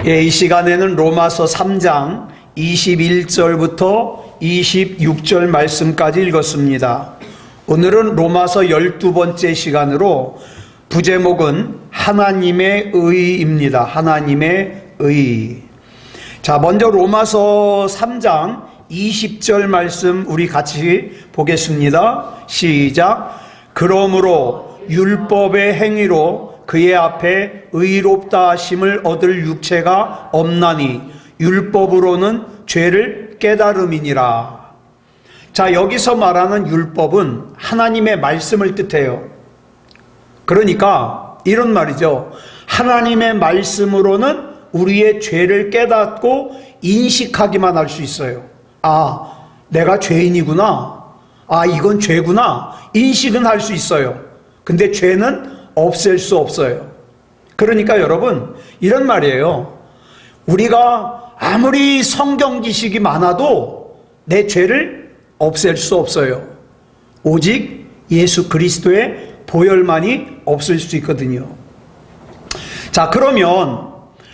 이 시간에는 로마서 3장 21절부터 26절 말씀까지 읽었습니다. 오늘은 로마서 12번째 시간으로 부제목은 하나님의 의입니다. 하나님의 의. 자, 먼저 로마서 3장 20절 말씀 우리 같이 보겠습니다. 시작. 그러므로 율법의 행위로 그의 앞에 의롭다 하심을 얻을 육체가 없나니 율법으로는 죄를 깨달음이니라. 자, 여기서 말하는 율법은 하나님의 말씀을 뜻해요. 그러니까 이런 말이죠. 하나님의 말씀으로는 우리의 죄를 깨닫고 인식하기만 할 수 있어요. 아, 내가 죄인이구나. 아, 이건 죄구나. 인식은 할 수 있어요. 근데 죄는 없앨 수 없어요. 그러니까 여러분, 이런 말이에요. 우리가 아무리 성경 지식이 많아도 내 죄를 없앨 수 없어요. 오직 예수 그리스도의 보혈만이 없을 수 있거든요. 자, 그러면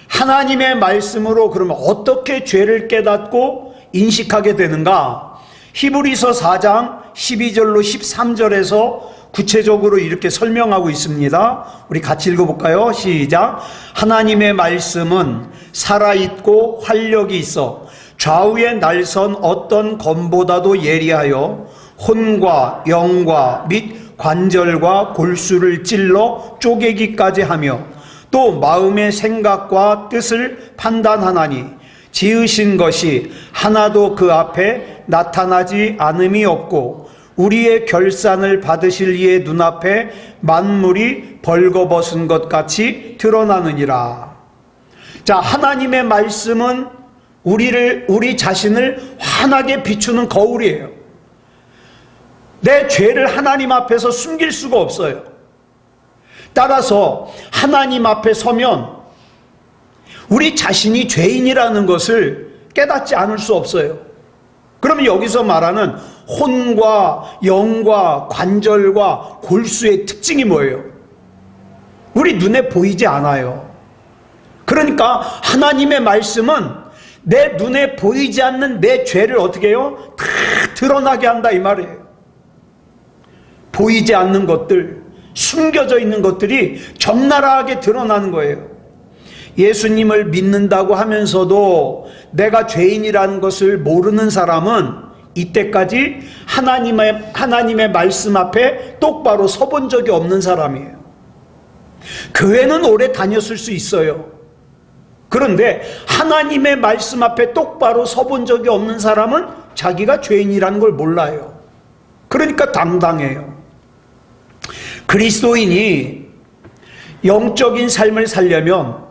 하나님의 말씀으로 그러면 어떻게 죄를 깨닫고 인식하게 되는가? 히브리서 4장 12절로 13절에서 구체적으로 이렇게 설명하고 있습니다. 우리 같이 읽어볼까요? 시작. 하나님의 말씀은 살아있고 활력이 있어 좌우에 날선 어떤 검보다도 예리하여 혼과 영과 및 관절과 골수를 찔러 쪼개기까지 하며 또 마음의 생각과 뜻을 판단하나니 지으신 것이 하나도 그 앞에 나타나지 않음이 없고 우리의 결산을 받으실 이의 눈앞에 만물이 벌거벗은 것 같이 드러나느니라. 자, 하나님의 말씀은 우리 자신을 환하게 비추는 거울이에요. 내 죄를 하나님 앞에서 숨길 수가 없어요. 따라서 하나님 앞에 서면 우리 자신이 죄인이라는 것을 깨닫지 않을 수 없어요. 그러면 여기서 말하는 혼과 영과 관절과 골수의 특징이 뭐예요? 우리 눈에 보이지 않아요. 그러니까 하나님의 말씀은 내 눈에 보이지 않는 내 죄를 어떻게 해요? 다 드러나게 한다 이 말이에요. 보이지 않는 것들, 숨겨져 있는 것들이 적나라하게 드러나는 거예요. 예수님을 믿는다고 하면서도 내가 죄인이라는 것을 모르는 사람은 이때까지 하나님의 말씀 앞에 똑바로 서본 적이 없는 사람이에요. 교회는 오래 다녔을 수 있어요. 그런데 하나님의 말씀 앞에 똑바로 서본 적이 없는 사람은 자기가 죄인이라는 걸 몰라요. 그러니까 당당해요. 그리스도인이 영적인 삶을 살려면,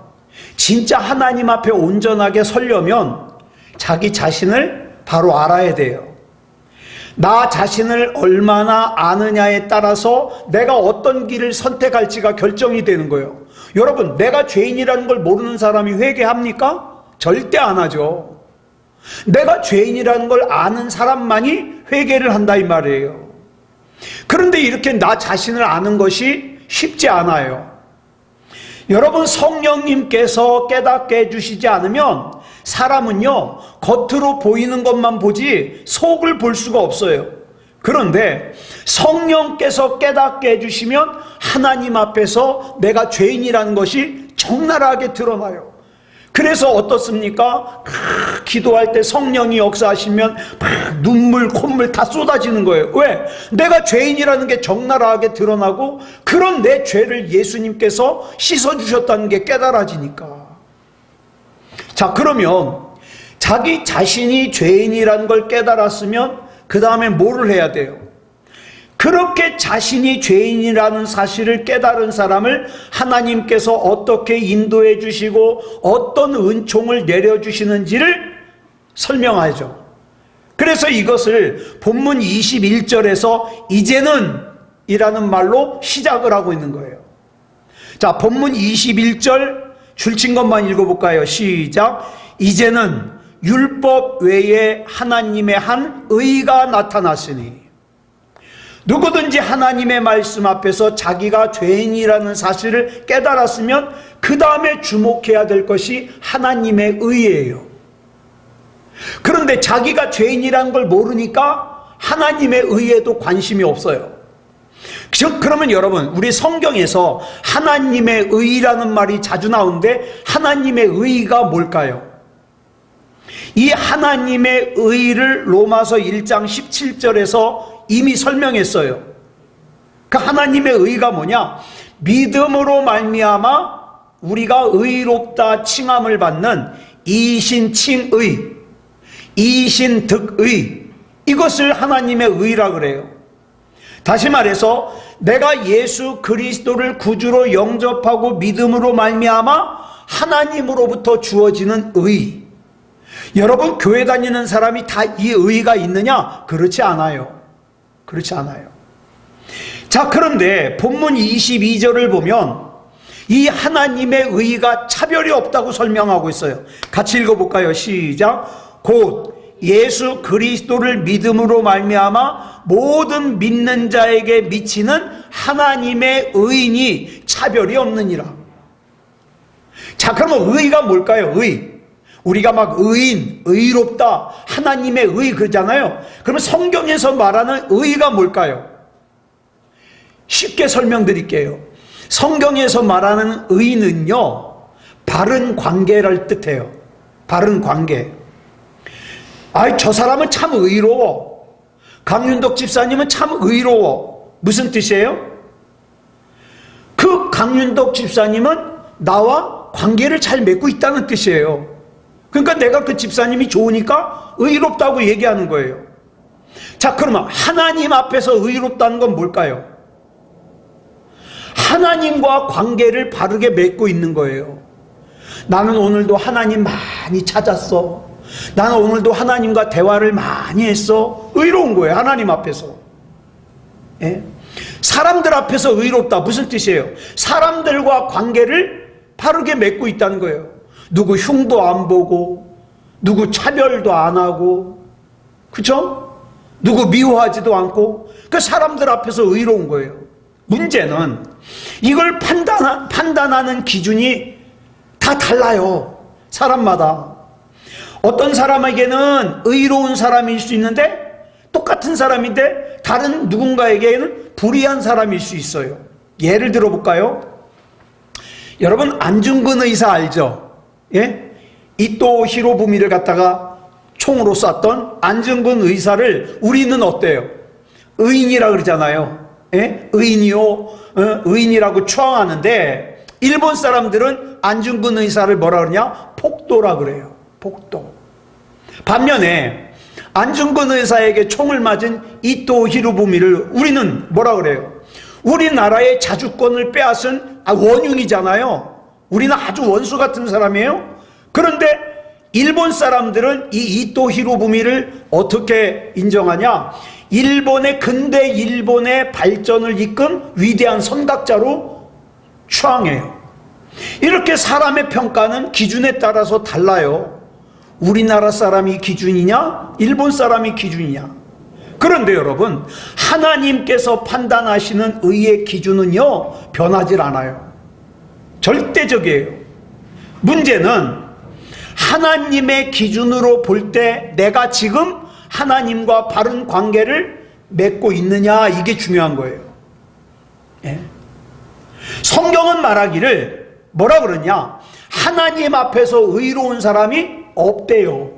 진짜 하나님 앞에 온전하게 서려면 자기 자신을 바로 알아야 돼요. 나 자신을 얼마나 아느냐에 따라서 내가 어떤 길을 선택할지가 결정이 되는 거예요. 여러분, 내가 죄인이라는 걸 모르는 사람이 회개합니까? 절대 안 하죠. 내가 죄인이라는 걸 아는 사람만이 회개를 한다 이 말이에요. 그런데 이렇게 나 자신을 아는 것이 쉽지 않아요. 여러분, 성령님께서 깨닫게 해주시지 않으면 사람은요, 겉으로 보이는 것만 보지 속을 볼 수가 없어요. 그런데 성령께서 깨닫게 해주시면 하나님 앞에서 내가 죄인이라는 것이 적나라하게 드러나요. 그래서 어떻습니까? 기도할 때 성령이 역사하시면 눈물, 콧물 다 쏟아지는 거예요. 왜? 내가 죄인이라는 게 적나라하게 드러나고 그런 내 죄를 예수님께서 씻어주셨다는 게 깨달아지니까. 자, 그러면 자기 자신이 죄인이라는 걸 깨달았으면 그 다음에 뭐를 해야 돼요? 그렇게 자신이 죄인이라는 사실을 깨달은 사람을 하나님께서 어떻게 인도해 주시고 어떤 은총을 내려주시는지를 설명하죠. 그래서 이것을 본문 21절에서 이제는 이라는 말로 시작을 하고 있는 거예요. 자, 본문 21절 줄친 것만 읽어볼까요? 시작. 이제는 율법 외에 하나님의 한 의가 나타났으니 누구든지 하나님의 말씀 앞에서 자기가 죄인이라는 사실을 깨달았으면 그 다음에 주목해야 될 것이 하나님의 의예요. 그런데 자기가 죄인이라는 걸 모르니까 하나님의 의에도 관심이 없어요. 그러면 여러분, 우리 성경에서 하나님의 의라는 말이 자주 나오는데 하나님의 의가 뭘까요? 이 하나님의 의를 로마서 1장 17절에서 이미 설명했어요. 그 하나님의 의가 뭐냐? 믿음으로 말미암아 우리가 의롭다 칭함을 받는 이신칭의, 이신득의, 이것을 하나님의 의라 그래요. 다시 말해서 내가 예수 그리스도를 구주로 영접하고 믿음으로 말미암아 하나님으로부터 주어지는 의. 여러분, 교회 다니는 사람이 다 이 의가 있느냐? 그렇지 않아요. 그렇지 않아요. 자, 그런데 본문 22절을 보면 이 하나님의 의가 차별이 없다고 설명하고 있어요. 같이 읽어볼까요? 시작. 곧 예수 그리스도를 믿음으로 말미암아 모든 믿는 자에게 미치는 하나님의 의인이 차별이 없느니라. 자, 그러면 의가 뭘까요? 의. 우리가 막 의인, 의롭다, 하나님의 의 그러잖아요. 그러면 성경에서 말하는 의가 뭘까요? 쉽게 설명드릴게요. 성경에서 말하는 의는요, 바른 관계를 뜻해요. 바른 관계. 아이, 저 사람은 참 의로워. 강윤덕 집사님은 참 의로워. 무슨 뜻이에요? 그 강윤덕 집사님은 나와 관계를 잘 맺고 있다는 뜻이에요. 그러니까 내가 그 집사님이 좋으니까 의롭다고 얘기하는 거예요. 자, 그러면 하나님 앞에서 의롭다는 건 뭘까요? 하나님과 관계를 바르게 맺고 있는 거예요. 나는 오늘도 하나님 많이 찾았어. 나는 오늘도 하나님과 대화를 많이 했어. 의로운 거예요. 하나님 앞에서. 예? 사람들 앞에서 의롭다. 무슨 뜻이에요? 사람들과 관계를 바르게 맺고 있다는 거예요. 누구 흉도 안 보고, 누구 차별도 안 하고, 그쵸? 누구 미워하지도 않고, 그 사람들 앞에서 의로운 거예요. 문제는 이걸 판단하는 기준이 다 달라요. 사람마다. 어떤 사람에게는 의로운 사람일 수 있는데 똑같은 사람인데 다른 누군가에게는 불의한 사람일 수 있어요. 예를 들어 볼까요? 여러분, 안중근 의사 알죠? 예? 이토 히로부미를 갖다가 총으로 쐈던 안중근 의사를 우리는 어때요? 의인이라 그러잖아요. 예? 의인이요, 의인이라고 추앙하는데 일본 사람들은 안중근 의사를 뭐라 그러냐? 폭도라 그래요. 폭도. 반면에 안중근 의사에게 총을 맞은 이토 히로부미를 우리는 뭐라 그래요? 우리나라의 자주권을 빼앗은 원흉이잖아요. 우리는 아주 원수 같은 사람이에요. 그런데 일본 사람들은 이 이토 히로부미를 어떻게 인정하냐? 근대 일본의 발전을 이끈 위대한 선각자로 추앙해요. 이렇게 사람의 평가는 기준에 따라서 달라요. 우리나라 사람이 기준이냐? 일본 사람이 기준이냐? 그런데 여러분, 하나님께서 판단하시는 의의 기준은요, 변하질 않아요. 절대적이에요. 문제는 하나님의 기준으로 볼 때 내가 지금 하나님과 바른 관계를 맺고 있느냐, 이게 중요한 거예요. 예? 성경은 말하기를 뭐라 그러냐? 하나님 앞에서 의로운 사람이 없대요.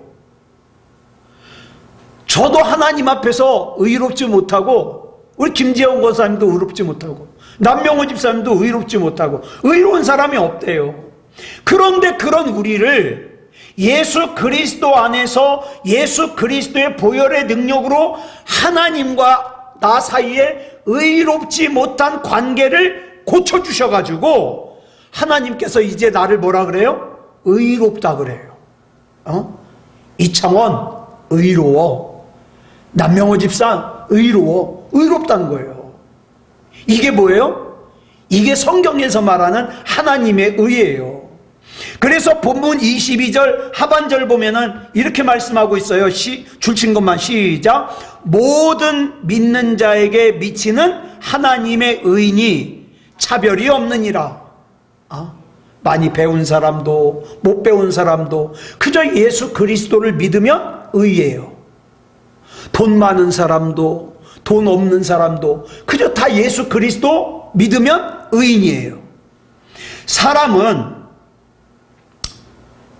저도 하나님 앞에서 의롭지 못하고, 우리 김재원 권사님도 의롭지 못하고, 남명호 집사님도 의롭지 못하고, 의로운 사람이 없대요. 그런데 그런 우리를 예수 그리스도 안에서 예수 그리스도의 보혈의 능력으로 하나님과 나 사이에 의롭지 못한 관계를 고쳐주셔가지고 하나님께서 이제 나를 뭐라 그래요? 의롭다 그래요. 이창원 의로워, 남명호 집사 의로워, 의롭다는 거예요. 이게 뭐예요? 이게 성경에서 말하는 하나님의 의예요. 그래서 본문 22절 하반절 보면은 이렇게 말씀하고 있어요. 줄친 것만 시작. 모든 믿는 자에게 미치는 하나님의 의인이 차별이 없느니라. 많이 배운 사람도 못 배운 사람도 그저 예수 그리스도를 믿으면 의예요. 돈 많은 사람도 돈 없는 사람도 그저 다 예수 그리스도 믿으면 의인이에요. 사람은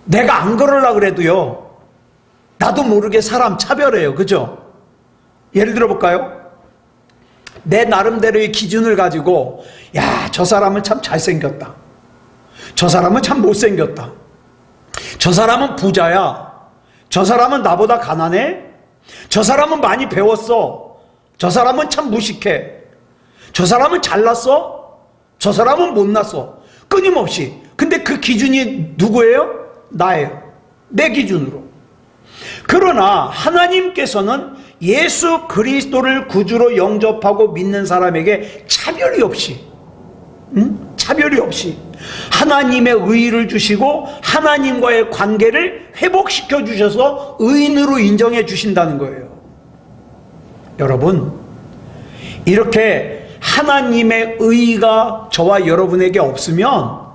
내가 안 그러려고 그래도요, 나도 모르게 사람 차별해요. 그죠? 예를 들어 볼까요? 내 나름대로의 기준을 가지고, 야, 저 사람은 참 잘생겼다. 저 사람은 참 못생겼다. 저 사람은 부자야. 저 사람은 나보다 가난해. 저 사람은 많이 배웠어. 저 사람은 참 무식해. 저 사람은 잘났어. 저 사람은 못났어. 끊임없이. 근데 그 기준이 누구예요? 나예요. 내 기준으로. 그러나 하나님께서는 예수 그리스도를 구주로 영접하고 믿는 사람에게 차별이 없이, 차별이 없이 하나님의 의의를 주시고 하나님과의 관계를 회복시켜 주셔서 의인으로 인정해 주신다는 거예요. 여러분, 이렇게 하나님의 의의가 저와 여러분에게 없으면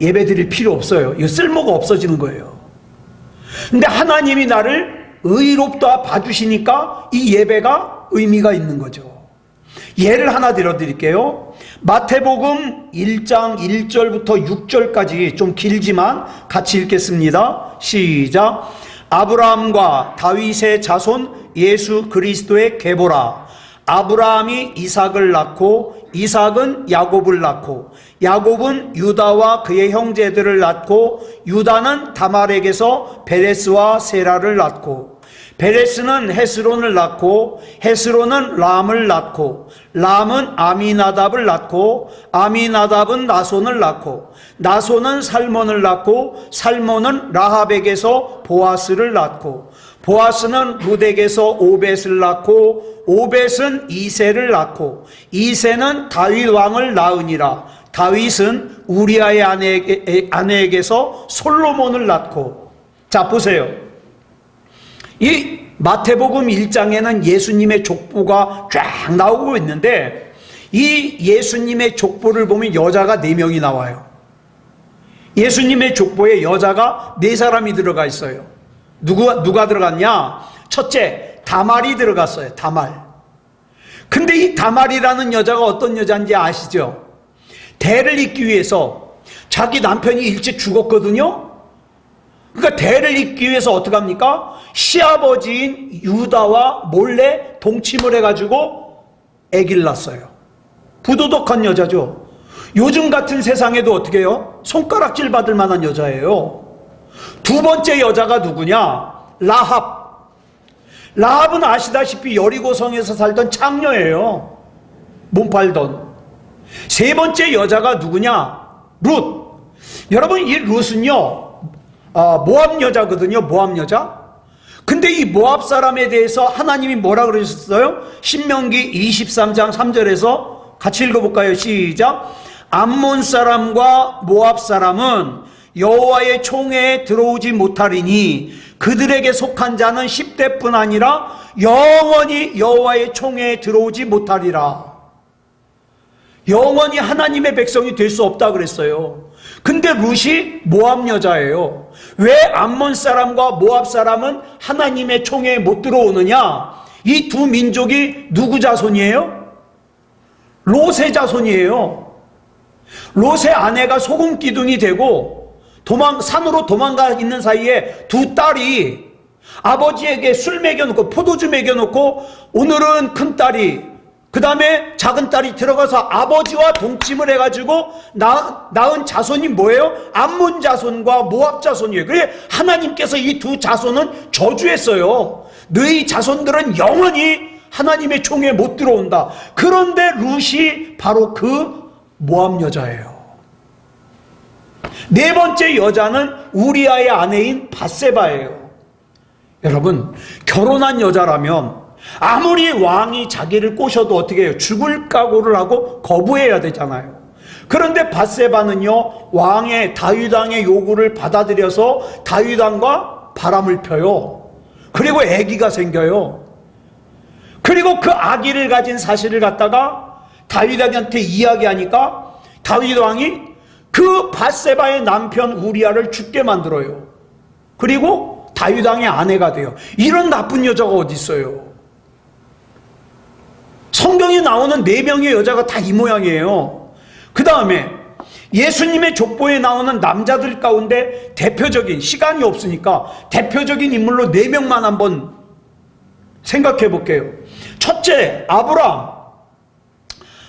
예배 드릴 필요 없어요. 이거 쓸모가 없어지는 거예요. 근데 하나님이 나를 의롭다 봐주시니까 이 예배가 의미가 있는 거죠. 예를 하나 들어드릴게요. 마태복음 1장 1절부터 6절까지 좀 길지만 같이 읽겠습니다. 시작. 아브라함과 다윗의 자손 예수 그리스도의 계보라. 아브라함이 이삭을 낳고 이삭은 야곱을 낳고 야곱은 유다와 그의 형제들을 낳고 유다는 다말에게서 베레스와 세라를 낳고 베레스는 헤스론을 낳고 헤스론은 람을 낳고 람은 아미나답을 낳고 아미나답은 나손을 낳고 나손은 살몬을 낳고 살몬은 라합에게서 보아스를 낳고 보아스는 룻에게서 오벳을 낳고 오벳은 이새를 낳고 이새는 다윗 왕을 낳으니라. 다윗은 우리아의 아내에게서 솔로몬을 낳고. 자, 보세요. 이 마태복음 1장에는 예수님의 족보가 쫙 나오고 있는데 이 예수님의 족보를 보면 여자가 4명이 나와요. 예수님의 족보에 여자가 4사람이 들어가 있어요. 누가 들어갔냐? 첫째, 다말이 들어갔어요. 다말. 근데 이 다말이라는 여자가 어떤 여자인지 아시죠? 대를 잇기 위해서 자기 남편이 일찍 죽었거든요. 그러니까 대를 잇기 위해서 어떻게 합니까? 시아버지인 유다와 몰래 동침을 해가지고 아기를 낳았어요. 부도덕한 여자죠. 요즘 같은 세상에도 어떻게 해요? 손가락질 받을 만한 여자예요. 두 번째 여자가 누구냐? 라합. 라합은 아시다시피 여리고성에서 살던 창녀예요. 몸 팔던. 세 번째 여자가 누구냐? 룻. 여러분, 이 룻은요, 모압 여자거든요. 모압 여자. 근데 이 모압 사람에 대해서 하나님이 뭐라 그러셨어요? 신명기 23장 3절에서 같이 읽어볼까요? 시작. 암몬 사람과 모압 사람은 여호와의 총회에 들어오지 못하리니 그들에게 속한 자는 10대뿐 아니라 영원히 여호와의 총회에 들어오지 못하리라. 영원히 하나님의 백성이 될 수 없다 그랬어요. 근데 룻이 모압 여자예요. 왜 암몬 사람과 모압 사람은 하나님의 총회에 못 들어오느냐? 이 두 민족이 누구 자손이에요? 롯의 자손이에요. 롯의 아내가 소금 기둥이 되고 산으로 도망가 있는 사이에 두 딸이 아버지에게 술 먹여놓고 포도주 먹여놓고 오늘은 큰딸이 그 다음에 작은 딸이 들어가서 아버지와 동침을 해가지고 낳은 자손이 뭐예요? 암몬 자손과 모압 자손이에요. 그래 하나님께서 이 두 자손은 저주했어요. 너희 자손들은 영원히 하나님의 총회에 못 들어온다. 그런데 룻이 바로 그 모압 여자예요. 네 번째 여자는 우리아의 아내인 밧세바예요. 여러분, 결혼한 여자라면 아무리 왕이 자기를 꼬셔도 어떻게 해요? 죽을 각오를 하고 거부해야 되잖아요. 그런데 밧세바는요, 왕의 다윗 왕의 요구를 받아들여서 다윗 왕과 바람을 펴요. 그리고 아기가 생겨요. 그리고 그 아기를 가진 사실을 갖다가 다윗에게 이야기하니까 다윗 왕이 그 밧세바의 남편 우리아를 죽게 만들어요. 그리고 다윗 왕의 아내가 돼요. 이런 나쁜 여자가 어디 있어요? 성경에 나오는 4명의 여자가 다 이 모양이에요. 그 다음에 예수님의 족보에 나오는 남자들 가운데 대표적인, 시간이 없으니까 대표적인 인물로 4명만 한번 생각해 볼게요. 첫째,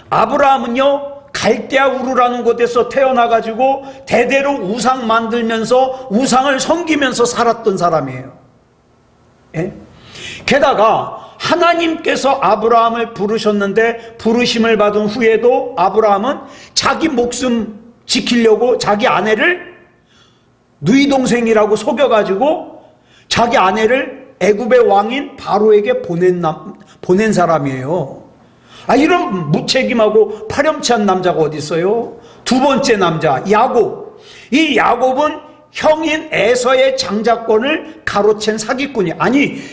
아브라함은요, 갈대아 우르라는 곳에서 태어나가지고 대대로 우상 만들면서 우상을 섬기면서 살았던 사람이에요. 예? 게다가 하나님께서 아브라함을 부르셨는데 부르심을 받은 후에도 아브라함은 자기 목숨 지키려고 자기 아내를 누이 동생이라고 속여가지고 자기 아내를 애굽의 왕인 바로에게 보낸 사람이에요. 이런 무책임하고 파렴치한 남자가 어디 있어요? 두 번째 남자, 야곱. 이 야곱은 형인 에서의 장자권을 가로챈 사기꾼이,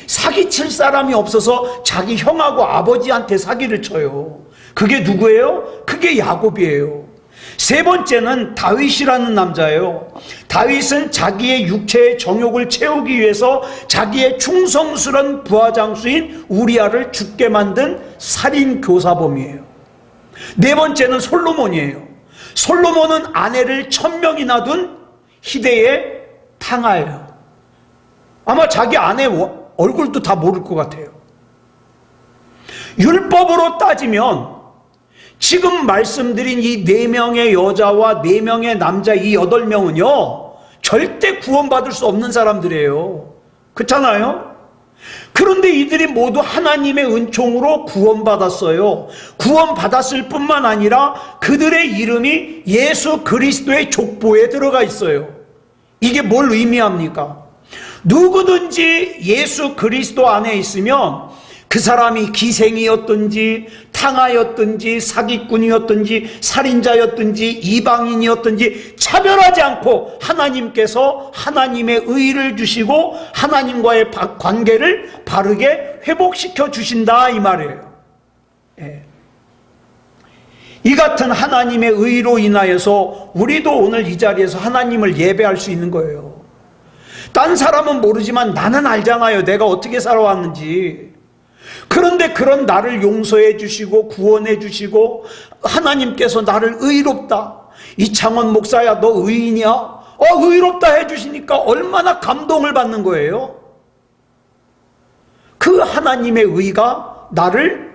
사기칠 사람이 없어서 자기 형하고 아버지한테 사기를 쳐요. 그게 누구예요? 그게 야곱이에요. 세 번째는 다윗이라는 남자예요. 다윗은 자기의 육체의 정욕을 채우기 위해서 자기의 충성스런 부하장수인 우리아를 죽게 만든 살인 교사범이에요. 네 번째는 솔로몬이에요. 솔로몬은 아내를 1000명이나 둔 희대의 탕하예요. 아마 자기 아내 얼굴도 다 모를 것 같아요. 율법으로 따지면 지금 말씀드린 이 4명의 여자와 4명의 남자, 이 8명은요 절대 구원받을 수 없는 사람들이에요. 그렇잖아요? 그런데 이들이 모두 하나님의 은총으로 구원받았어요. 구원받았을 뿐만 아니라 그들의 이름이 예수 그리스도의 족보에 들어가 있어요. 이게 뭘 의미합니까? 누구든지 예수 그리스도 안에 있으면 그 사람이 기생이었든지 탕하였든지 사기꾼이었든지 살인자였든지 이방인이었든지 차별하지 않고 하나님께서 하나님의 의를 주시고 하나님과의 관계를 바르게 회복시켜 주신다, 이 말이에요. 예. 이 같은 하나님의 의로 인하여서 우리도 오늘 이 자리에서 하나님을 예배할 수 있는 거예요. 딴 사람은 모르지만 나는 알잖아요. 내가 어떻게 살아왔는지. 그런데 그런 나를 용서해 주시고 구원해 주시고 하나님께서 나를 의롭다, 이창원 목사야 너 의인이야? 의롭다 해주시니까 얼마나 감동을 받는 거예요. 그 하나님의 의가 나를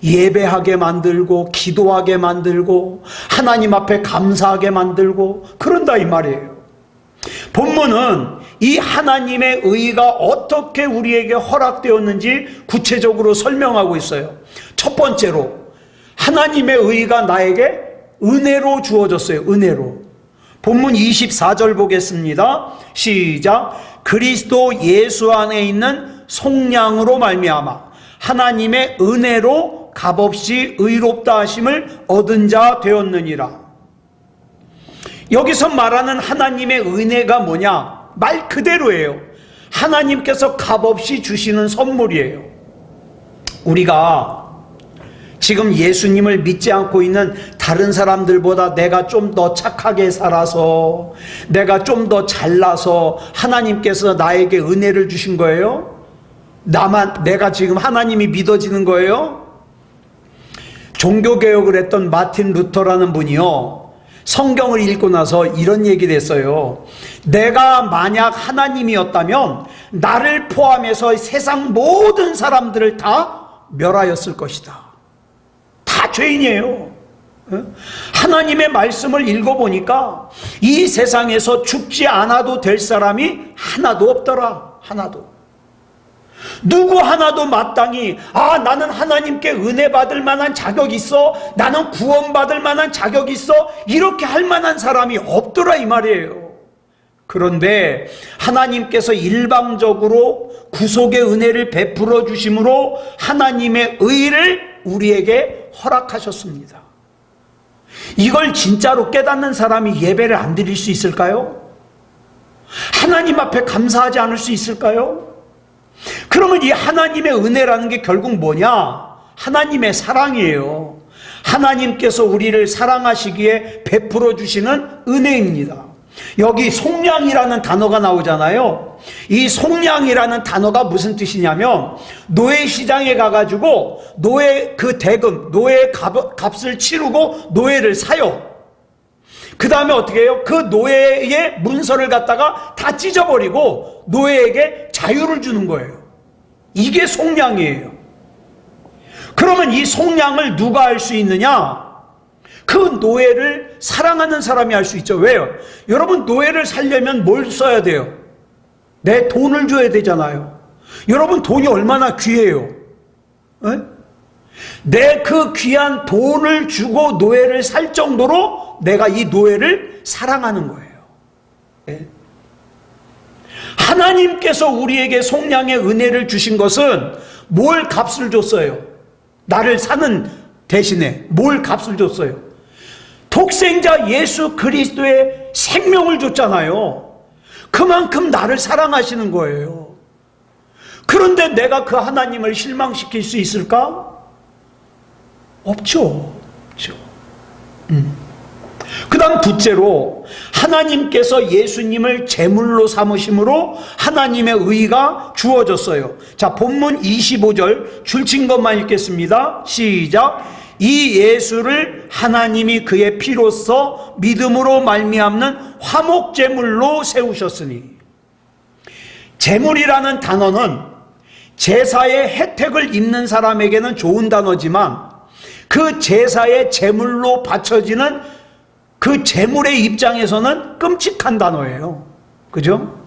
예배하게 만들고 기도하게 만들고 하나님 앞에 감사하게 만들고 그런다, 이 말이에요. 본문은 이 하나님의 의가 어떻게 우리에게 허락되었는지 구체적으로 설명하고 있어요. 첫 번째로 하나님의 의가 나에게 은혜로 주어졌어요. 은혜로. 본문 24절 보겠습니다. 시작. 그리스도 예수 안에 있는 속량으로 말미암아 하나님의 은혜로 값없이 의롭다 하심을 얻은 자 되었느니라. 여기서 말하는 하나님의 은혜가 뭐냐? 말 그대로예요. 하나님께서 값없이 주시는 선물이에요. 우리가 지금 예수님을 믿지 않고 있는 다른 사람들보다 내가 좀 더 착하게 살아서, 내가 좀 더 잘나서 하나님께서 나에게 은혜를 주신 거예요? 내가 지금 하나님이 믿어지는 거예요? 종교개혁을 했던 마틴 루터라는 분이요, 성경을 읽고 나서 이런 얘기를 했어요. 내가 만약 하나님이었다면 나를 포함해서 세상 모든 사람들을 다 멸하였을 것이다. 다 죄인이에요. 하나님의 말씀을 읽어보니까 이 세상에서 죽지 않아도 될 사람이 하나도 없더라. 하나도. 누구 하나도 마땅히 나는 하나님께 은혜 받을 만한 자격이 있어, 나는 구원받을 만한 자격이 있어, 이렇게 할 만한 사람이 없더라, 이 말이에요. 그런데 하나님께서 일방적으로 구속의 은혜를 베풀어 주심으로 하나님의 의를 우리에게 허락하셨습니다. 이걸 진짜로 깨닫는 사람이 예배를 안 드릴 수 있을까요? 하나님 앞에 감사하지 않을 수 있을까요? 그러면 이 하나님의 은혜라는 게 결국 뭐냐? 하나님의 사랑이에요. 하나님께서 우리를 사랑하시기에 베풀어 주시는 은혜입니다. 여기 속량이라는 단어가 나오잖아요. 이 속량이라는 단어가 무슨 뜻이냐면, 노예시장에 가가지고 노예 그 대금, 노예 값을 치르고 노예를 사요. 그 다음에 어떻게 해요? 그 노예의 문서를 갖다가 다 찢어버리고 노예에게 자유를 주는 거예요. 이게 속량이에요. 그러면 이 속량을 누가 할 수 있느냐? 그 노예를 사랑하는 사람이 할 수 있죠. 왜요? 여러분, 노예를 살려면 뭘 써야 돼요? 내 돈을 줘야 되잖아요. 여러분, 돈이 얼마나 귀해요? 내 그 귀한 돈을 주고 노예를 살 정도로 내가 이 노예를 사랑하는 거예요. 하나님께서 우리에게 속량의 은혜를 주신 것은 뭘 값을 줬어요? 나를 사는 대신에 뭘 값을 줬어요? 독생자 예수 그리스도의 생명을 줬잖아요. 그만큼 나를 사랑하시는 거예요. 그런데 내가 그 하나님을 실망시킬 수 있을까? 없죠. 그 다음 둘째로, 하나님께서 예수님을 제물로 삼으심으로 하나님의 의가 주어졌어요. 자, 본문 25절 줄친 것만 읽겠습니다. 시작. 이 예수를 하나님이 그의 피로써 믿음으로 말미암는 화목제물로 세우셨으니. 제물이라는 단어는 제사의 혜택을 입는 사람에게는 좋은 단어지만, 그 제사의 제물로 바쳐지는 그 제물의 입장에서는 끔찍한 단어예요. 그죠?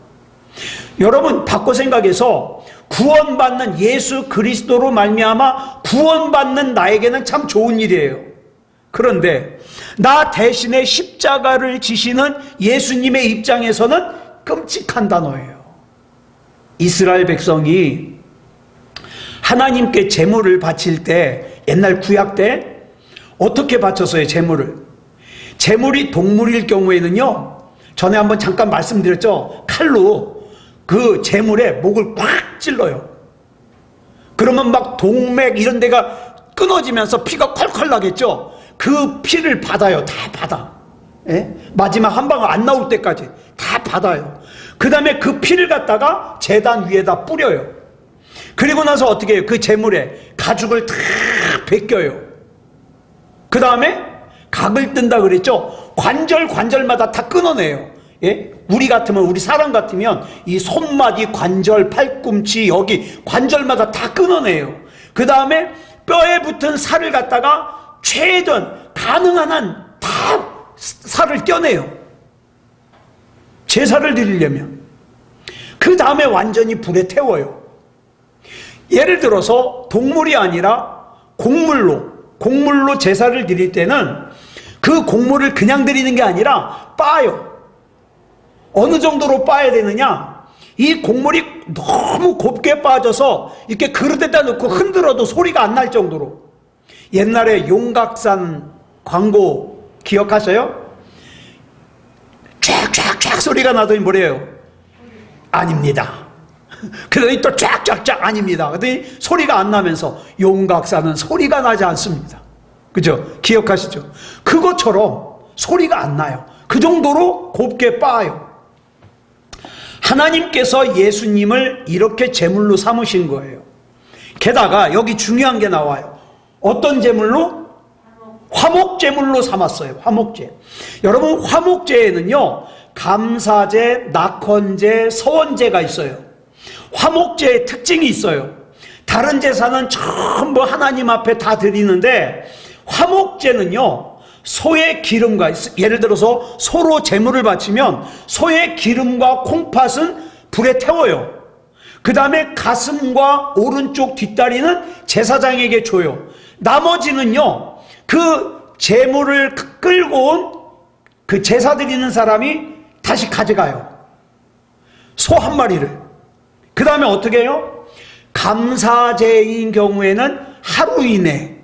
여러분, 바꿔 생각해서 구원받는 예수 그리스도로 말미암아 구원받는 나에게는 참 좋은 일이에요. 그런데 나 대신에 십자가를 지시는 예수님의 입장에서는 끔찍한 단어예요. 이스라엘 백성이 하나님께 제물을 바칠 때, 옛날 구약 때 어떻게 바쳤어요? 제물이 동물일 경우에는요, 전에 한번 잠깐 말씀드렸죠. 칼로 그 제물의 목을 꽉 찔러요. 그러면 막 동맥 이런 데가 끊어지면서 피가 콸콸 나겠죠. 그 피를 받아요. 다 받아. 마지막 한 방울 안 나올 때까지 다 받아요. 그 다음에 그 피를 갖다가 제단 위에다 뿌려요. 그리고 나서 어떻게 해요? 그 제물에 가죽을 다 벗겨요. 그 다음에 각을 뜬다 그랬죠. 관절마다 다 끊어내요. 우리 같으면, 우리 사람 같으면 이 손마디, 관절, 팔꿈치, 여기 관절마다 다 끊어내요. 그 다음에 뼈에 붙은 살을 갖다가 최대한 가능한 한 다 살을 떼어내요. 제사를 드리려면. 그 다음에 완전히 불에 태워요. 예를 들어서 동물이 아니라 곡물로 제사를 드릴 때는 그 곡물을 그냥 드리는 게 아니라 빻아요. 어느 정도로 빻아야 되느냐? 이 곡물이 너무 곱게 빠져서 이렇게 그릇에다 넣고 흔들어도 소리가 안 날 정도로. 옛날에 용각산 광고 기억하셔요? 쫙쫙쫙 소리가 나더니 뭐래요? 아닙니다. 그러더니 또 쫙쫙쫙 아닙니다. 그러더니 소리가 안 나면서 용각산은 소리가 나지 않습니다. 그죠? 기억하시죠? 그것처럼 소리가 안 나요. 그 정도로 곱게 빻아요. 하나님께서 예수님을 이렇게 제물로 삼으신 거예요. 게다가 여기 중요한 게 나와요. 어떤 제물로? 화목제물로 삼았어요. 화목제. 여러분, 화목제에는요, 감사제, 낙헌제, 서원제가 있어요. 화목제의 특징이 있어요. 다른 제사는 전부 하나님 앞에 다 드리는데, 화목제는요, 소의 기름과, 예를 들어서 소로 제물을 바치면 소의 기름과 콩팥은 불에 태워요. 그 다음에 가슴과 오른쪽 뒷다리는 제사장에게 줘요. 나머지는요, 그 제물을 끌고 온 그 제사 드리는 사람이 다시 가져가요. 소 한 마리를. 그 다음에 어떻게 해요? 감사제인 경우에는 하루 이내,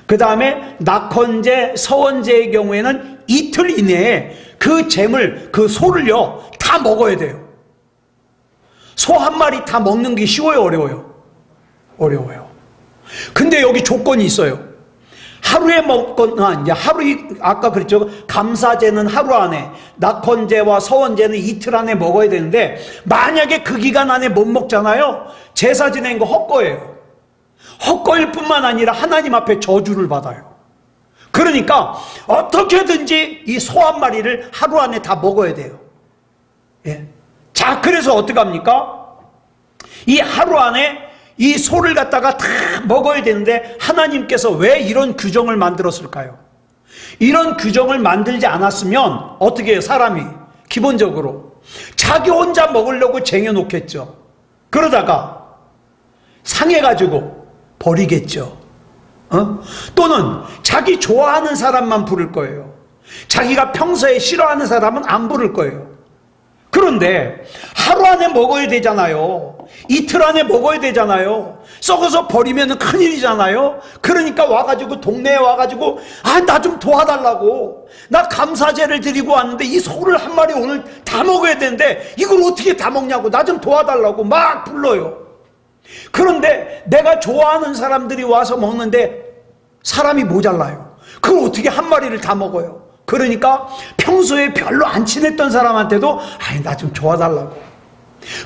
그 다음에 낙헌제, 서원제의 경우에는 이틀 이내에 그 재물, 그 소를요 다 먹어야 돼요. 소 한 마리 다 먹는 게 쉬워요, 어려워요? 어려워요. 근데 여기 조건이 있어요. 하루에 먹거나, 이제 아까 그랬죠. 감사제는 하루 안에, 낙헌제와 서원제는 이틀 안에 먹어야 되는데, 만약에 그 기간 안에 못 먹잖아요. 제사 지낸 거 헛거예요. 헛거일 뿐만 아니라 하나님 앞에 저주를 받아요. 그러니까 어떻게든지 이 소 한 마리를 하루 안에 다 먹어야 돼요. 예. 자, 그래서 어떡합니까? 이 하루 안에 이 소를 갖다가 다 먹어야 되는데 하나님께서 왜 이런 규정을 만들었을까요? 이런 규정을 만들지 않았으면 어떻게 해요? 사람이 기본적으로 자기 혼자 먹으려고 쟁여놓겠죠. 그러다가 상해가지고 버리겠죠. 또는 자기 좋아하는 사람만 부를 거예요. 자기가 평소에 싫어하는 사람은 안 부를 거예요. 그런데 하루 안에 먹어야 되잖아요. 이틀 안에 먹어야 되잖아요. 썩어서 버리면 큰일이잖아요. 그러니까 와가지고 동네에 와가지고 나 좀 도와달라고, 나 감사제를 드리고 왔는데 이 소를 한 마리 오늘 다 먹어야 되는데 이걸 어떻게 다 먹냐고, 나 좀 도와달라고 막 불러요. 그런데 내가 좋아하는 사람들이 와서 먹는데 사람이 모자라요. 그걸 어떻게 한 마리를 다 먹어요? 그러니까 평소에 별로 안 친했던 사람한테도 나 좀 도와달라고.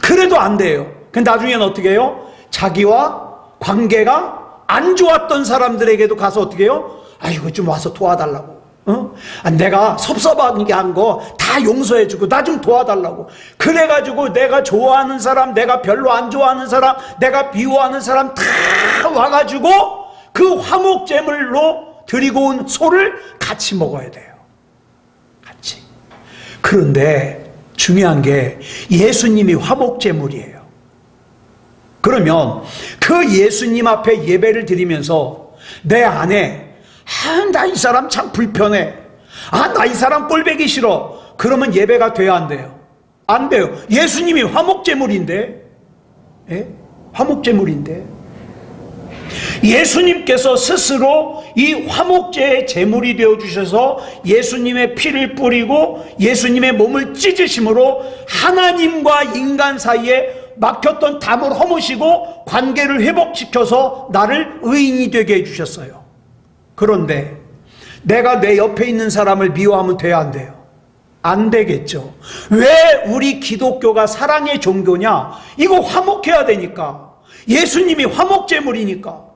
그래도 안 돼요. 근데 나중에는 어떻게 해요? 자기와 관계가 안 좋았던 사람들에게도 가서 어떻게 해요? 이거 좀 와서 도와달라고. 내가 섭섭하게 한 거 다 용서해주고 나 좀 도와달라고. 그래가지고 내가 좋아하는 사람, 내가 별로 안 좋아하는 사람, 내가 미워하는 사람 다 와가지고 그 화목제물로 드리고 온 소를 같이 먹어야 돼요. 같이. 그런데 중요한 게 예수님이 화목제물이에요. 그러면 그 예수님 앞에 예배를 드리면서 내 안에 나 이 사람 참 불편해, 나 이 사람 꼴보기 싫어, 그러면 예배가 돼야 안 돼요? 안 돼요. 예수님이 화목제물인데, 예? 화목제물인데 예수님께서 스스로 이 화목제의 제물이 되어주셔서 예수님의 피를 뿌리고 예수님의 몸을 찢으심으로 하나님과 인간 사이에 막혔던 담을 허무시고 관계를 회복시켜서 나를 의인이 되게 해주셨어요. 그런데 내가 내 옆에 있는 사람을 미워하면 돼야 안 돼요? 안 되겠죠. 왜 우리 기독교가 사랑의 종교냐? 이거 화목해야 되니까. 예수님이 화목제물이니까.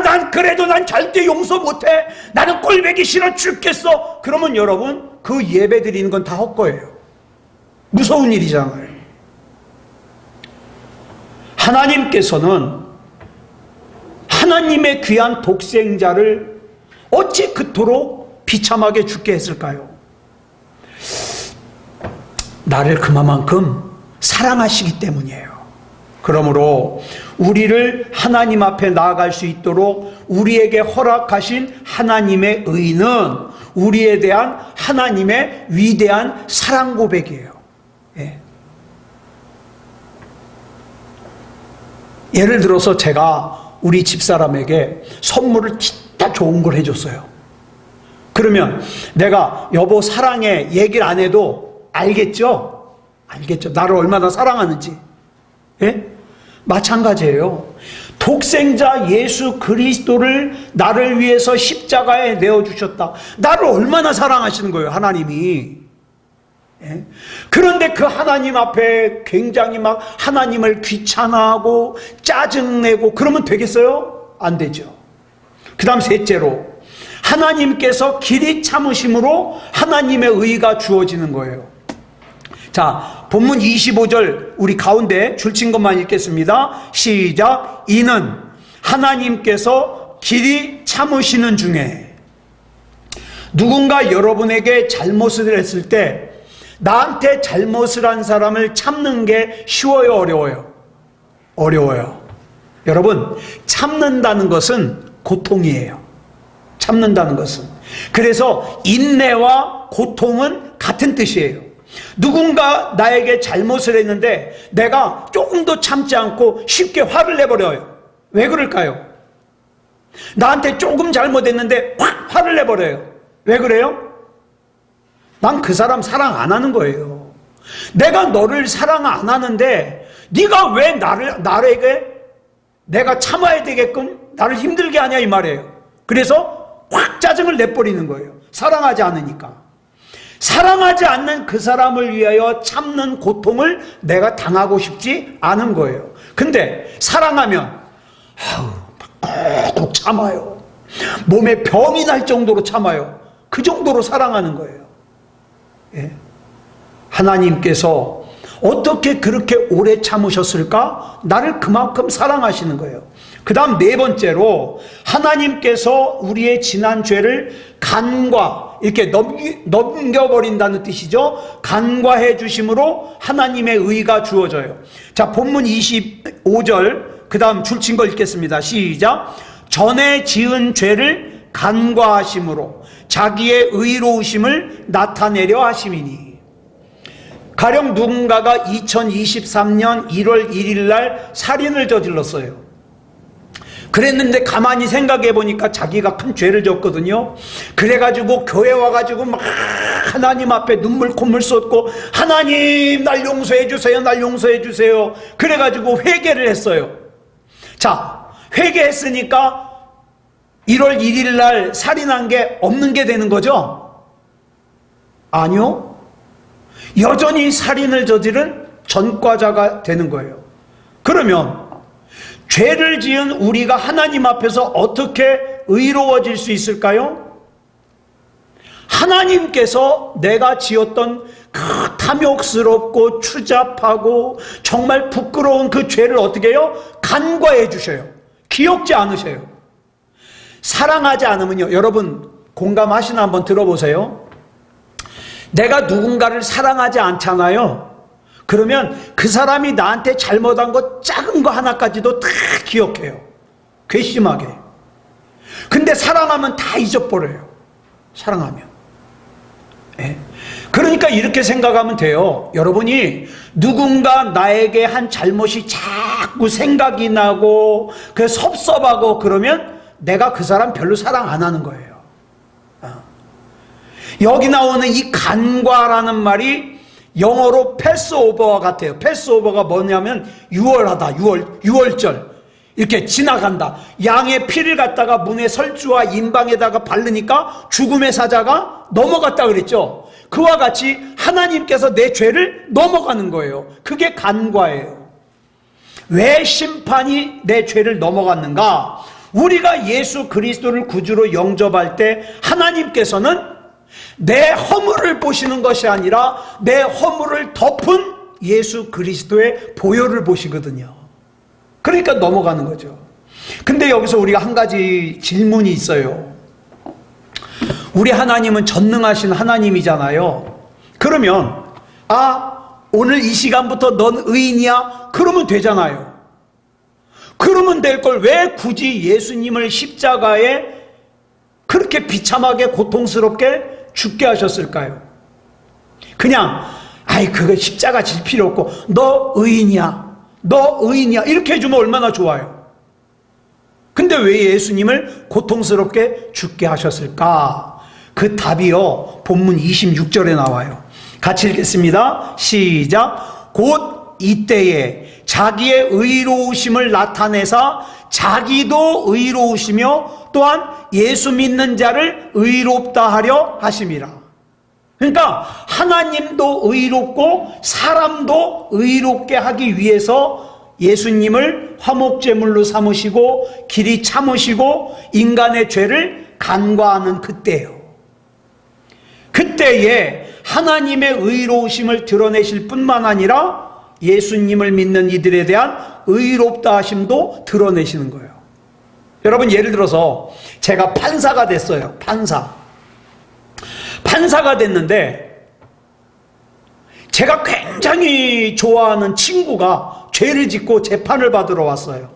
난 그래도 난 절대 용서 못해, 나는 꼴보기 싫어 죽겠어, 그러면 여러분 그 예배 드리는 건 다 헛거예요. 무서운 일이잖아요. 하나님께서는 하나님의 귀한 독생자를 어찌 그토록 비참하게 죽게 했을까요? 나를 그만큼 사랑하시기 때문이에요. 그러므로 우리를 하나님 앞에 나아갈 수 있도록 우리에게 허락하신 하나님의 의는 우리에 대한 하나님의 위대한 사랑 고백이에요. 예. 예를 들어서 제가 우리 집사람에게 선물을 진짜 좋은 걸 해줬어요. 그러면 내가 여보 사랑해 얘기를 안 해도 알겠죠? 알겠죠. 나를 얼마나 사랑하는지. 예? 마찬가지예요. 독생자 예수 그리스도를 나를 위해서 십자가에 내어주셨다. 나를 얼마나 사랑하시는 거예요, 하나님이. 예? 그런데 그 하나님 앞에 굉장히 막 하나님을 귀찮아하고 짜증내고 그러면 되겠어요? 안 되죠. 그 다음 셋째로 하나님께서 길이 참으심으로 하나님의 의가 주어지는 거예요. 자, 본문 25절 우리 가운데 줄친 것만 읽겠습니다. 시작. 이는 하나님께서 길이 참으시는 중에 누군가 여러분에게 잘못을 했을 때 나한테 잘못을 한 사람을 참는 게 쉬워요, 어려워요? 어려워요. 여러분, 참는다는 것은 고통이에요. 참는다는 것은. 그래서 인내와 고통은 같은 뜻이에요. 누군가 나에게 잘못을 했는데 내가 조금도 참지 않고 쉽게 화를 내버려요. 왜 그럴까요? 나한테 조금 잘못했는데 확 화를 내버려요. 왜 그래요? 난 그 사람 사랑 안 하는 거예요. 내가 너를 사랑 안 하는데 네가 왜 나에게 내가 참아야 되게끔 나를 힘들게 하냐 이 말이에요. 그래서 확 짜증을 내버리는 거예요. 사랑하지 않으니까. 사랑하지 않는 그 사람을 위하여 참는 고통을 내가 당하고 싶지 않은 거예요. 근데 사랑하면 꾹꾹 참아요. 몸에 병이 날 정도로 참아요. 그 정도로 사랑하는 거예요. 예. 하나님께서 어떻게 그렇게 오래 참으셨을까? 나를 그만큼 사랑하시는 거예요. 그 다음 네 번째로 하나님께서 우리의 지난 죄를 이렇게 넘겨버린다는 뜻이죠. 간과해 주심으로 하나님의 의가 주어져요. 자, 본문 25절 그 다음 줄친 거 읽겠습니다. 시작. 전에 지은 죄를 간과하심으로 자기의 의로우심을 나타내려 하심이니. 가령 누군가가 2023년 1월 1일 날 살인을 저질렀어요. 그랬는데 가만히 생각해 보니까 자기가 큰 죄를 졌거든요. 그래가지고 교회 와가지고 막 하나님 앞에 눈물 콧물 쏟고 하나님 날 용서해 주세요, 날 용서해 주세요. 그래가지고 회개를 했어요. 자, 회개했으니까 1월 1일 날 살인한 게 없는 게 되는 거죠? 아니요. 여전히 살인을 저지른 전과자가 되는 거예요. 그러면 죄를 지은 우리가 하나님 앞에서 어떻게 의로워질 수 있을까요? 하나님께서 내가 지었던 그 탐욕스럽고 추잡하고 정말 부끄러운 그 죄를 어떻게 해요? 간과해 주셔요. 기억지 않으셔요. 사랑하지 않으면요, 여러분 공감하시나 한번 들어보세요. 내가 누군가를 사랑하지 않잖아요. 그러면 그 사람이 나한테 잘못한 거 작은 거 하나까지도 다 기억해요. 괘씸하게. 근데 사랑하면 다 잊어버려요. 사랑하면. 예? 그러니까 이렇게 생각하면 돼요. 여러분이 누군가 나에게 한 잘못이 자꾸 생각이 나고 그 섭섭하고 그러면 내가 그 사람 별로 사랑 안 하는 거예요. 여기 나오는 이 간과라는 말이 영어로 패스오버와 같아요. 패스오버가 뭐냐면 유월하다, 유월절. 이렇게 지나간다. 양의 피를 갖다가 문의 설주와 인방에다가 바르니까 죽음의 사자가 넘어갔다 그랬죠. 그와 같이 하나님께서 내 죄를 넘어가는 거예요. 그게 간과예요. 왜 심판이 내 죄를 넘어갔는가? 우리가 예수 그리스도를 구주로 영접할 때 하나님께서는 내 허물을 보시는 것이 아니라 내 허물을 덮은 예수 그리스도의 보혈을 보시거든요. 그러니까 넘어가는 거죠. 근데 여기서 우리가 한 가지 질문이 있어요. 우리 하나님은 전능하신 하나님이잖아요. 그러면 오늘 이 시간부터 넌 의인이야? 그러면 되잖아요. 그러면 될 걸 왜 굳이 예수님을 십자가에 그렇게 비참하게 고통스럽게 죽게 하셨을까요? 그냥 그거 십자가 질 필요 없고 너 의인이야, 너 의인이야 이렇게 해주면 얼마나 좋아요. 근데 왜 예수님을 고통스럽게 죽게 하셨을까? 그 답이요, 본문 26절에 나와요. 같이 읽겠습니다. 시작. 곧 이때에 자기의 의로우심을 나타내사 자기도 의로우시며 또한 예수 믿는 자를 의롭다 하려 하심이라. 그러니까 하나님도 의롭고 사람도 의롭게 하기 위해서 예수님을 화목제물로 삼으시고 길이 참으시고 인간의 죄를 간과하는 그때예요. 그때에 하나님의 의로우심을 드러내실 뿐만 아니라 예수님을 믿는 이들에 대한 의롭다 하심도 드러내시는 거예요. 여러분, 예를 들어서 제가 판사가 됐어요. 판사가 됐는데 제가 굉장히 좋아하는 친구가 죄를 짓고 재판을 받으러 왔어요.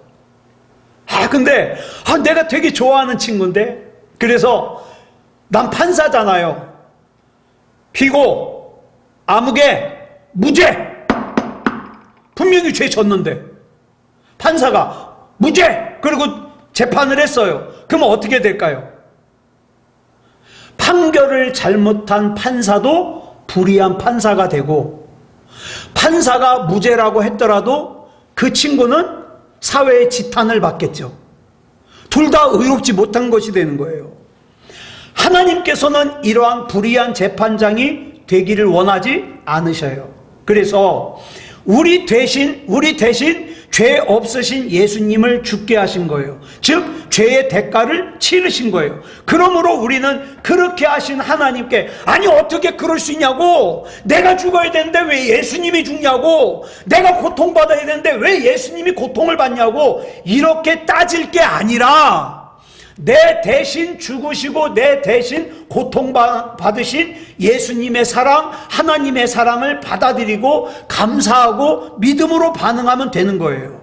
근데 내가 되게 좋아하는 친구인데, 그래서 난 판사잖아요. 피고 아무개 무죄, 분명히 죄 졌는데 판사가 무죄, 그리고 재판을 했어요. 그럼 어떻게 될까요? 판결을 잘못한 판사도 불의한 판사가 되고, 판사가 무죄라고 했더라도 그 친구는 사회의 지탄을 받겠죠. 둘 다 의롭지 못한 것이 되는 거예요. 하나님께서는 이러한 불의한 재판장이 되기를 원하지 않으셔요. 그래서 우리 대신 죄 없으신 예수님을 죽게 하신 거예요. 즉 죄의 대가를 치르신 거예요. 그러므로 우리는 그렇게 하신 하나님께, 아니 어떻게 그럴 수 있냐고, 내가 죽어야 되는데 왜 예수님이 죽냐고, 내가 고통받아야 되는데 왜 예수님이 고통을 받냐고, 이렇게 따질 게 아니라 내 대신 죽으시고 내 대신 고통받으신 예수님의 사랑, 하나님의 사랑을 받아들이고 감사하고 믿음으로 반응하면 되는 거예요.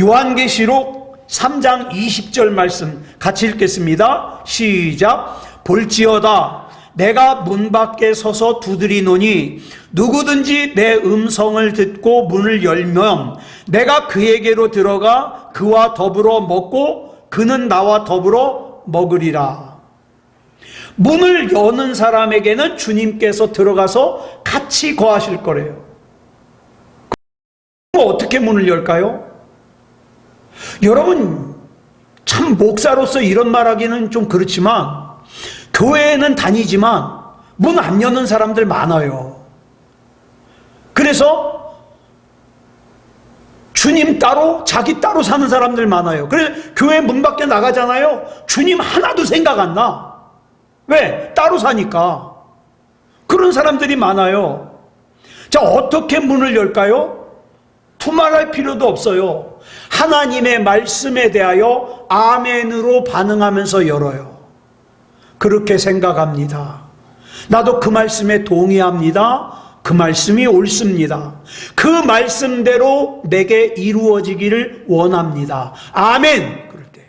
요한계시록 3장 20절 말씀 같이 읽겠습니다. 시작. 볼지어다 내가 문 밖에 서서 두드리노니 누구든지 내 음성을 듣고 문을 열면 내가 그에게로 들어가 그와 더불어 먹고 그는 나와 더불어 먹으리라. 문을 여는 사람에게는 주님께서 들어가서 같이 거하실 거래요. 어떻게 문을 열까요? 여러분, 참 목사로서 이런 말하기는 좀 그렇지만 교회에는 다니지만 문 안 여는 사람들 많아요. 그래서 주님 따로 자기 따로 사는 사람들 많아요. 그래서 교회 문 밖에 나가잖아요. 주님 하나도 생각 안 나. 왜? 따로 사니까. 그런 사람들이 많아요. 자, 어떻게 문을 열까요? 두말할 필요도 없어요. 하나님의 말씀에 대하여 아멘으로 반응하면서 열어요. 그렇게 생각합니다. 나도 그 말씀에 동의합니다. 그 말씀이 옳습니다. 그 말씀대로 내게 이루어지기를 원합니다. 아멘. 그럴 때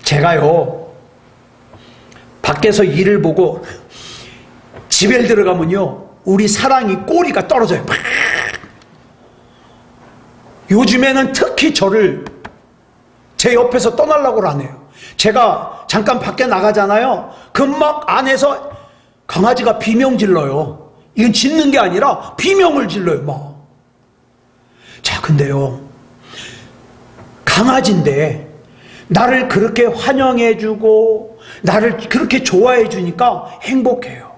제가요 밖에서 일을 보고 집에 들어가면요 우리 사랑이 꼬리가 떨어져요. 요즘에는 특히 저를 제 옆에서 떠나려고 안 해요. 제가 잠깐 밖에 나가잖아요. 그럼 막 안에서 강아지가 비명 질러요. 이건 짖는 게 아니라 비명을 질러요, 막. 자, 근데요, 강아지인데 나를 그렇게 환영해주고 나를 그렇게 좋아해주니까 행복해요.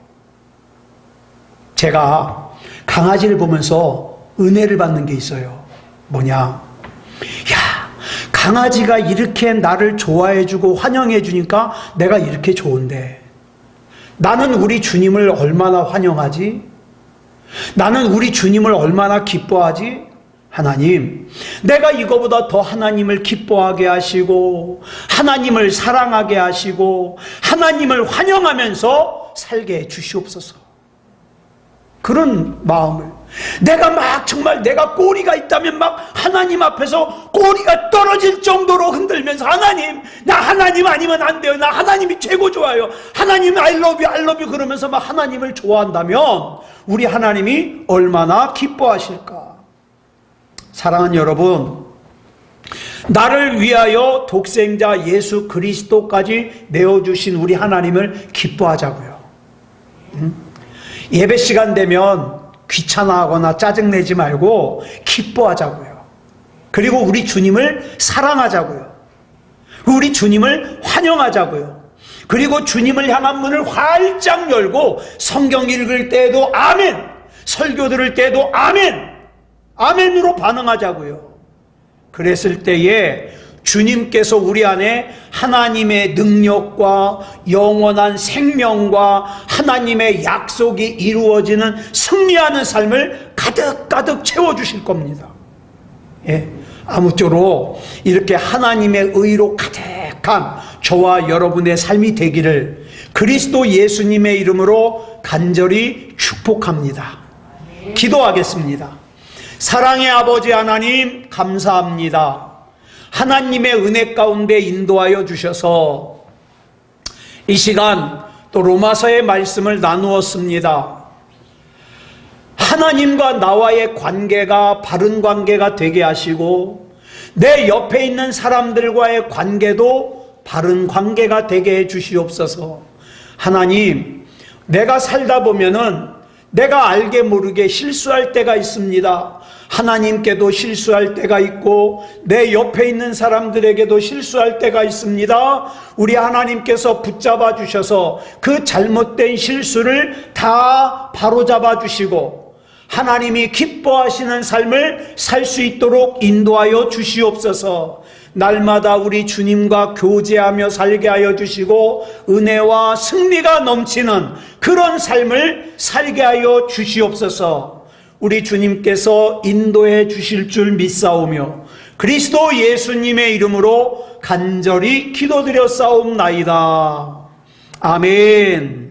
제가 강아지를 보면서 은혜를 받는 게 있어요. 뭐냐? 야, 강아지가 이렇게 나를 좋아해주고 환영해주니까 내가 이렇게 좋은데 나는 우리 주님을 얼마나 환영하지? 나는 우리 주님을 얼마나 기뻐하지? 하나님, 내가 이거보다 더 하나님을 기뻐하게 하시고 하나님을 사랑하게 하시고 하나님을 환영하면서 살게 해 주시옵소서. 그런 마음을, 내가 막 정말 내가 꼬리가 있다면 막 하나님 앞에서 꼬리가 떨어질 정도로 흔들면서, 하나님, 나 하나님 아니면 안 돼요. 나 하나님이 최고 좋아요. 하나님 I love you, I love you 그러면서 막 하나님을 좋아한다면 우리 하나님이 얼마나 기뻐하실까. 사랑하는 여러분, 나를 위하여 독생자 예수 그리스도까지 내어주신 우리 하나님을 기뻐하자고요. 예배 시간 되면 귀찮아하거나 짜증내지 말고 기뻐하자고요. 그리고 우리 주님을 사랑하자고요. 우리 주님을 환영하자고요. 그리고 주님을 향한 문을 활짝 열고 성경 읽을 때에도 아멘, 설교 들을 때에도 아멘, 아멘으로 반응하자고요. 그랬을 때에 주님께서 우리 안에 하나님의 능력과 영원한 생명과 하나님의 약속이 이루어지는 승리하는 삶을 가득가득 채워주실 겁니다. 예, 아무쪼록 이렇게 하나님의 의로 가득한 저와 여러분의 삶이 되기를 그리스도 예수님의 이름으로 간절히 축복합니다. 기도하겠습니다. 사랑의 아버지 하나님, 감사합니다. 하나님의 은혜 가운데 인도하여 주셔서 이 시간 또 로마서의 말씀을 나누었습니다. 하나님과 나와의 관계가 바른 관계가 되게 하시고 내 옆에 있는 사람들과의 관계도 바른 관계가 되게 해 주시옵소서. 하나님, 내가 살다 보면은 내가 알게 모르게 실수할 때가 있습니다. 하나님께도 실수할 때가 있고 내 옆에 있는 사람들에게도 실수할 때가 있습니다. 우리 하나님께서 붙잡아 주셔서 그 잘못된 실수를 다 바로잡아 주시고 하나님이 기뻐하시는 삶을 살 수 있도록 인도하여 주시옵소서. 날마다 우리 주님과 교제하며 살게 하여 주시고 은혜와 승리가 넘치는 그런 삶을 살게 하여 주시옵소서. 우리 주님께서 인도해 주실 줄 믿사오며 그리스도 예수님의 이름으로 간절히 기도드렸사옵나이다. 아멘.